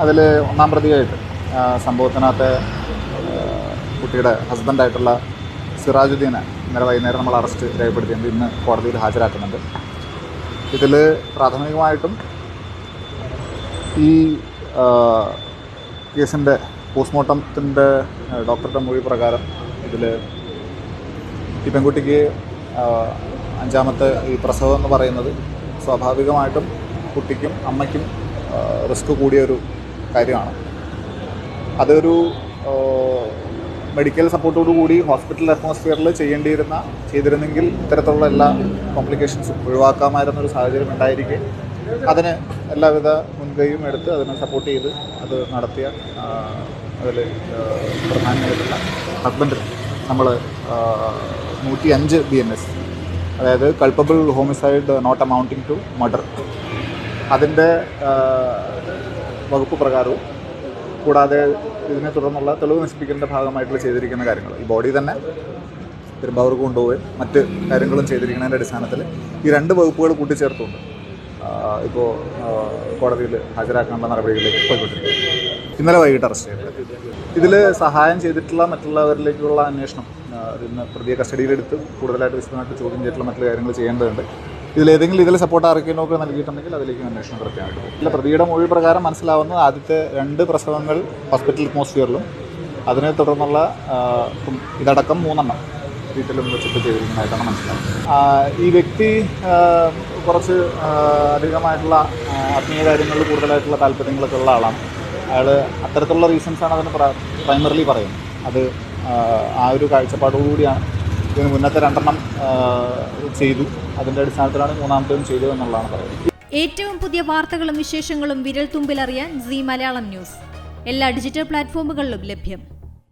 അതിൽ ഒന്നാം പ്രതിയായിട്ട് സംഭവത്തിനകത്ത് കുട്ടിയുടെ ഹസ്ബൻഡായിട്ടുള്ള സിറാജുദ്ദീനെ ഇന്നലെ വൈകുന്നേരം നമ്മൾ അറസ്റ്റ് രേഖപ്പെടുത്തിയത് ഇന്ന് കോടതിയിൽ ഹാജരാക്കുന്നുണ്ട്. ഇതിൽ പ്രാഥമികമായിട്ടും ഈ കേസിൻ്റെ പോസ്റ്റ്മോർട്ടത്തിൻ്റെ ഡോക്ടറുടെ മൊഴി പ്രകാരം ഇതിൽ ഈ പെൺകുട്ടിക്ക് അഞ്ചാമത്തെ ഈ പ്രസവം എന്ന് പറയുന്നത് സ്വാഭാവികമായിട്ടും കുട്ടിക്കും അമ്മയ്ക്കും റിസ്ക് കൂടിയൊരു കാര്യമാണ്. അതൊരു മെഡിക്കൽ സപ്പോർട്ടോടു കൂടി ഹോസ്പിറ്റൽ അറ്റ്മോസ്ഫിയറിൽ ചെയ്തിരുന്നെങ്കിൽ ഇത്തരത്തിലുള്ള എല്ലാ കോംപ്ലിക്കേഷൻസും ഒഴിവാക്കാമായിരുന്നൊരു സാഹചര്യം ഉണ്ടായിരിക്കെ അതിന് എല്ലാവിധ മുൻകൈയും എടുത്ത് അതിനെ സപ്പോർട്ട് ചെയ്ത് അത് നടത്തിയ അതിൽ പ്രധാനമായിട്ടുള്ള ഹസ്ബൻഡിന് നമ്മൾ 105 BNS, അതായത് culpable homicide not amounting to murder, അതിൻ്റെ വകുപ്പ് പ്രകാരവും കൂടാതെ ഇതിനെ തുടർന്നുള്ള തെളിവ് നശിപ്പിക്കലിൻ്റെ ഭാഗമായിട്ടുള്ള ചെയ്തിരിക്കുന്ന കാര്യങ്ങൾ ഈ ബോഡി തന്നെ പെരുമ്പാവൂർക്ക് കൊണ്ടുപോവുകയും മറ്റ് കാര്യങ്ങളും ചെയ്തിരിക്കുന്നതിൻ്റെ അടിസ്ഥാനത്തിൽ ഈ 2 വകുപ്പുകൾ കൂട്ടിച്ചേർത്തുകൊണ്ട് ഇപ്പോൾ കോടതിയിൽ ഹാജരാക്കാനുള്ള നടപടികളിലേക്ക് പോയിക്കൊണ്ടിരിക്കുന്നു. ഇന്നലെ വൈകിട്ട് അറസ്റ്റ് ചെയ്തത്. ഇതിൽ സഹായം ചെയ്തിട്ടുള്ള മറ്റുള്ളവരിലേക്കുള്ള അന്വേഷണം ഇന്ന് പ്രതിയെ കസ്റ്റഡിയിലെടുത്ത് കൂടുതലായിട്ട് വിശദമായിട്ട് ചോദ്യം ചെയ്തിട്ടുള്ള മറ്റുള്ള കാര്യങ്ങൾ ചെയ്യേണ്ടതുണ്ട്. ഇതിൽ സപ്പോർട്ട് ആർക്കെങ്കിലുമൊക്കെ നൽകിയിട്ടുണ്ടെങ്കിൽ അതിലേക്ക് അന്വേഷണം കൃത്യമായിട്ട്. ഇല്ല, പ്രതിയുടെ മൊഴി പ്രകാരം മനസ്സിലാവുന്നത് ആദ്യത്തെ 2 പ്രസവങ്ങൾ ഹോസ്പിറ്റൽ അറ്റ്മോസ്ഫിയറിലും അതിനെ തുടർന്നുള്ള ഇതടക്കം 3 വീട്ടിലും വെച്ചിട്ട് ചെയ്തിരിക്കുന്നതായിട്ടാണ് മനസ്സിലാവുന്നത്. ഈ വ്യക്തി കുറച്ച് അധികമായിട്ടുള്ള ആത്മീയ കാര്യങ്ങളിൽ കൂടുതലായിട്ടുള്ള താല്പര്യങ്ങളൊക്കെ ഉള്ള ആളാണ്. അയാൾ അത്തരത്തിലുള്ള റീസൺസാണ് അതിന് പ്രൈമറിലി പറയുന്നത്. അത് ആ ഒരു കാഴ്ചപ്പാടോടുകൂടിയാണ് ഇതിന് മുന്നത്തെ 2 ചെയ്തു. അതിൻ്റെ അടിസ്ഥാനത്തിലാണ് 3ാമത്തേതും ചെയ്തത് എന്നുള്ളതാണ് പറയുന്നത്. ഏറ്റവും പുതിയ വാർത്തകളും വിശേഷങ്ങളും വിരൽ തുമ്പിലറിയാൻ സീ മലയാളം ന്യൂസ് എല്ലാ ഡിജിറ്റൽ പ്ലാറ്റ്ഫോമുകളിലും ലഭ്യം.